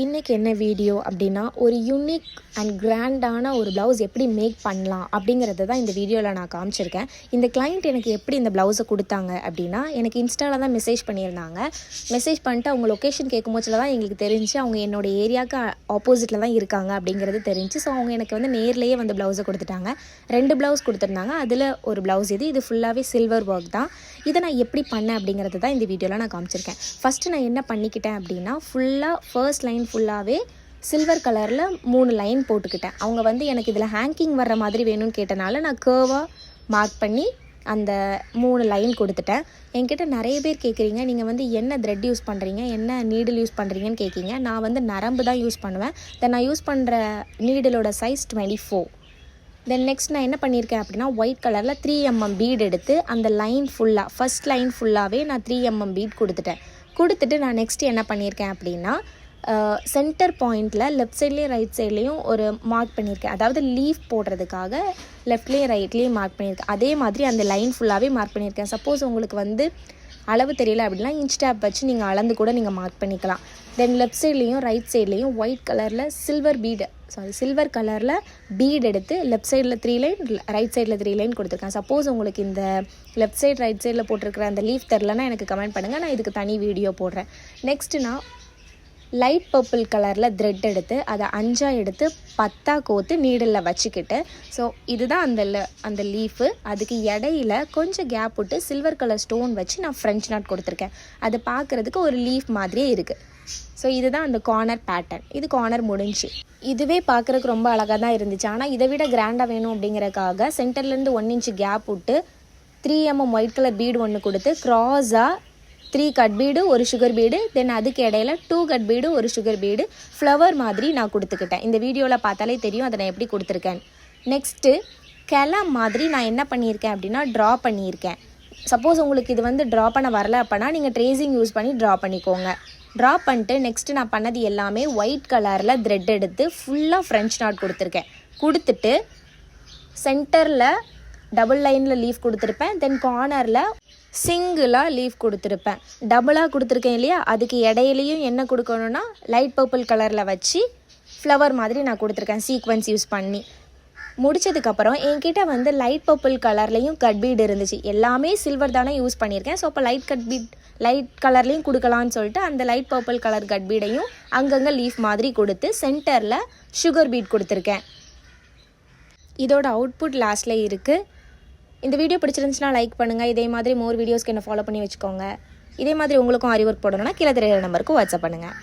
இன்றைக்கி என்ன வீடியோ அப்படின்னா, ஒரு யூனிக் அண்ட் கிராண்டான ஒரு ப்ளவுஸ் எப்படி மேக் பண்ணலாம் அப்படிங்கிறத தான் இந்த வீடியோவில் நான் காமிச்சிருக்கேன். இந்த கிளைண்ட் எனக்கு எப்படி இந்த ப்ளவுஸை கொடுத்தாங்க அப்படின்னா, எனக்கு இன்ஸ்டாவில் தான் மெசேஜ் பண்ணியிருந்தாங்க. மெசேஜ் பண்ணிட்டு அவங்க லொக்கேஷன் கேட்கும்போச்சில் தான் எங்களுக்கு தெரிஞ்சு அவங்க என்னோடய ஏரியாவுக்கு ஆப்போசிட்டில் தான் இருக்காங்க அப்படிங்கிறது தெரிஞ்சு. ஸோ அவங்க எனக்கு வந்து நேர்லேயே வந்து ப்ளவுஸை கொடுத்துட்டாங்க. 2 ப்ளவுஸ் கொடுத்துருந்தாங்க. அதில் ஒரு ப்ளவுஸ் இது ஃபுல்லாகவே சில்வர் ஒர்க் தான். இதை நான் எப்படி பண்ணேன் அப்படிங்கிறது தான் இந்த வீடியோவில் நான் காமிச்சிருக்கேன். ஃபஸ்ட்டு நான் என்ன பண்ணிக்கிட்டேன் அப்படின்னா, ஃபர்ஸ்ட் லைன் ஃபுல்லாகவே சில்வர் கலரில் 3 லைன் போட்டுக்கிட்டேன். அவங்க வந்து எனக்கு இதில் ஹேங்கிங் வர்ற மாதிரி வேணும்னு கேட்டனால நான் கர்வாக மார்க் பண்ணி அந்த 3 லைன் கொடுத்துட்டேன். என்கிட்ட நிறைய பேர் கேட்குறீங்க, நீங்கள் வந்து என்ன த்ரெட் யூஸ் பண்ணுறீங்க, என்ன நீடில் யூஸ் பண்ணுறீங்கன்னு கேட்குறீங்க. நான் வந்து நரம்பு தான் யூஸ் பண்ணுவேன். நான் யூஸ் பண்ணுற நீடிலோட சைஸ் 24. நெக்ஸ்ட் நான் என்ன பண்ணியிருக்கேன் அப்படின்னா, ஒயிட் கலரில் 3mm பீட் எடுத்து அந்த லைன் ஃபுல்லாக ஃபஸ்ட் லைன் ஃபுல்லாகவே நான் 3mm பீட் கொடுத்துட்டு நான் நெக்ஸ்ட்டு என்ன பண்ணியிருக்கேன் அப்படின்னா, சென்டர் பாயிண்டில் லெஃப்ட் சைட்லேயும் ரைட் சைட்லேயும் ஒரு மார்க் பண்ணியிருக்கேன். அதாவது லீஃப் போடுறதுக்காக லெஃப்ட்லேயும் ரைட்லேயும் மார்க் பண்ணியிருக்கேன். அதே மாதிரி அந்த லைன் ஃபுல்லாகவே மார்க் பண்ணியிருக்கேன். சப்போஸ் உங்களுக்கு வந்து அளவு தெரியல அப்படின்னா இன்ச் டேப் வச்சு நீங்கள் அளந்து கூட நீங்கள் மார்க் பண்ணிக்கலாம். லெஃப்ட் சைட்லேயும் ரைட் சைட்லேயும் ஒயிட் கலரில் சில்வர் கலரில் பீட் எடுத்து லெஃப்ட் சைடில் 3 லைன் ரைட் சைடில் 3 லைன் கொடுத்துருக்கேன். சப்போஸ் உங்களுக்கு இந்த லெஃப்ட் சைட் ரைட் சைடில் போட்டிருக்கிற அந்த லீஃப் தெரிலனா எனக்கு கமெண்ட் பண்ணுங்கள், நான் இதுக்கு தனி வீடியோ போடுறேன். நெக்ஸ்ட்டு நான் லைட் பர்பிள் கலரில் த்ரெட் எடுத்து அதை 5 எடுத்து 10 கோத்து நீடில் வச்சுக்கிட்டு, ஸோ இதுதான் அந்த லீஃபு. அதுக்கு இடையில கொஞ்சம் கேப் விட்டு சில்வர் கலர் ஸ்டோன் வச்சு நான் ஃப்ரெஞ்ச் நாட் கொடுத்துருக்கேன். அது பார்க்குறதுக்கு ஒரு லீஃப் மாதிரியே இருக்குது. ஸோ இதுதான் அந்த கார்னர் பேட்டர்ன். இது கார்னர் முடிஞ்சு. இதுவே பார்க்குறதுக்கு ரொம்ப அழகாக தான் இருந்துச்சு. ஆனால் இதை விட கிராண்டாக வேணும் அப்படிங்கிறதுக்காக சென்டர்லேருந்து 1 இன்ச் கேப் விட்டு 3mm ஒயிட் கலர் பீடு ஒன்று கொடுத்து க்ராஸாக 3 கட் பீடு, ஒரு சுகர் பீடு, அதுக்கு இடையில 2 கட் பீடு, ஒரு சுகர் பீடு, ஃப்ளவர் மாதிரி நான் கொடுத்துக்கிட்டேன். இந்த வீடியோவில் பார்த்தாலே தெரியும் அதை நான் எப்படி கொடுத்துருக்கேன். நெக்ஸ்ட்டு கிளை மாதிரி நான் என்ன பண்ணியிருக்கேன் அப்படின்னா, ட்ரா பண்ணியிருக்கேன். சப்போஸ் உங்களுக்கு இது வந்து ட்ரா பண்ண வரல அப்படின்னா நீங்கள் ட்ரேசிங் யூஸ் பண்ணி ட்ரா பண்ணிக்கோங்க. ட்ரா பண்ணிட்டு நெக்ஸ்ட்டு நான் பண்ணது எல்லாமே ஒயிட் கலரில் த்ரெட் எடுத்து ஃபுல்லாக ஃப்ரெஞ்ச் நாட் கொடுத்துட்டு சென்டரில் டபுள் லைனில் லீஃப் கொடுத்துருப்பேன். கார்னரில் சிங்கிளாக லீஃப் கொடுத்துருப்பேன். டபுளாக கொடுத்துருக்கேன் இல்லையா, அதுக்கு இடையிலையும் என்ன கொடுக்கணுன்னா லைட் பர்பிள் கலரில் வச்சு ஃப்ளவர் மாதிரி நான் கொடுத்துருக்கேன் சீக்வன்ஸ் யூஸ் பண்ணி. முடித்ததுக்கப்புறம் என்கிட்ட வந்து லைட் பர்பிள் கலர்லேயும் கட் பீட் இருந்துச்சு. எல்லாமே சில்வர் தானே யூஸ் பண்ணியிருக்கேன். ஸோ அப்போ லைட் கலர்லேயும் கொடுக்கலான்னு சொல்லிட்டு அந்த லைட் பர்பிள் கலர் கட் பீடையும் அங்கங்கே லீஃப் மாதிரி கொடுத்து சென்டரில் சுகர் பீட் கொடுத்துருக்கேன். இதோட அவுட்புட் லாஸ்ட்டில் இருக்குது. இந்த வீடியோ பிடிச்சிருந்துச்சுன்னா லைக் பண்ணுங்கள். இதே மாதிரி மோர் வீடியோஸ்க்கு என்ன ஃபாலோ பண்ணி வச்சுக்கோங்க. இதே மாதிரி உங்களுக்கும் ஆரி ஒர்க் போடணும்னா கீழே தெரியுற நம்பருக்கு வாட்ஸ்அப் பண்ணுங்கள்.